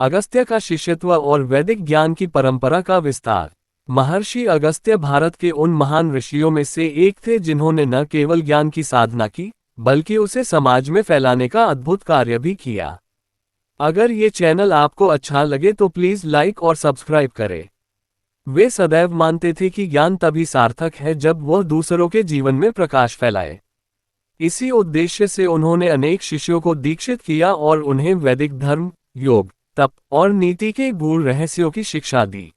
अगस्त्य का शिष्यत्व और वैदिक ज्ञान की परंपरा का विस्तार। महर्षि अगस्त्य भारत के उन महान ऋषियों में से एक थे जिन्होंने न केवल ज्ञान की साधना की, बल्कि उसे समाज में फैलाने का अद्भुत कार्य भी किया। अगर ये चैनल आपको अच्छा लगे तो प्लीज़ लाइक और सब्सक्राइब करें। वे सदैव मानते थे कि ज्ञान तभी सार्थक है जब वह दूसरों के जीवन में प्रकाश फैलाए। इसी उद्देश्य से उन्होंने अनेक शिष्यों को दीक्षित किया और उन्हें वैदिक धर्म, योग, तप और नीति के गूढ़ रहस्यों की शिक्षा दी।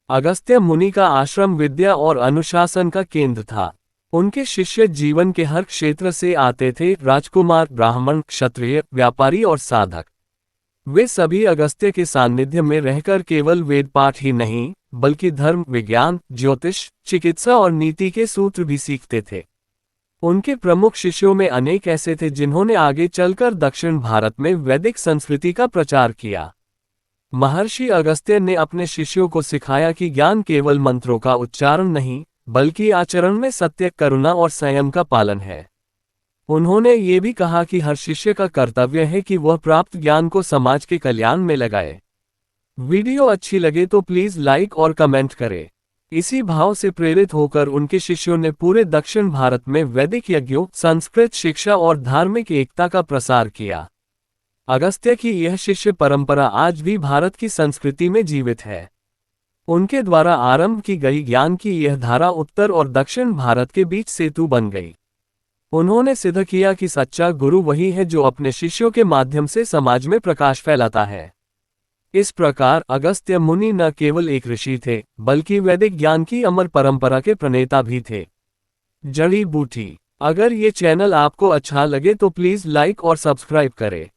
अगस्त्य मुनि का आश्रम विद्या और अनुशासन का केंद्र था। उनके शिष्य जीवन के हर क्षेत्र से आते थे, राजकुमार, ब्राह्मण, क्षत्रिय, व्यापारी और साधक। वे सभी अगस्त्य के सान्निध्य में रहकर केवल वेद पाठ ही नहीं, बल्कि धर्म, विज्ञान, ज्योतिष, चिकित्सा और नीति के सूत्र भी सीखते थे। उनके प्रमुख शिष्यों में अनेक ऐसे थे जिन्होंने आगे चलकर दक्षिण भारत में वैदिक संस्कृति का प्रचार किया। महर्षि अगस्त्य ने अपने शिष्यों को सिखाया कि ज्ञान केवल मंत्रों का उच्चारण नहीं, बल्कि आचरण में सत्य, करुणा और संयम का पालन है। उन्होंने ये भी कहा कि हर शिष्य का कर्तव्य है कि वह प्राप्त ज्ञान को समाज के कल्याण में लगाए। वीडियो अच्छी लगे तो प्लीज़ लाइक और कमेंट करें। इसी भाव से प्रेरित होकर उनके शिष्यों ने पूरे दक्षिण भारत में वैदिक यज्ञों, संस्कृत शिक्षा और धार्मिक एकता का प्रसार किया। अगस्त्य की यह शिष्य परंपरा आज भी भारत की संस्कृति में जीवित है। उनके द्वारा आरंभ की गई ज्ञान की यह धारा उत्तर और दक्षिण भारत के बीच सेतु बन गई। उन्होंने सिद्ध किया कि सच्चा गुरु वही है जो अपने शिष्यों के माध्यम से समाज में प्रकाश फैलाता है। इस प्रकार अगस्त्य मुनि न केवल एक ऋषि थे, बल्कि वैदिक ज्ञान की अमर परंपरा के प्रणेता भी थे। जड़ी बूटी। अगर ये चैनल आपको अच्छा लगे तो प्लीज़ लाइक और सब्सक्राइब करें।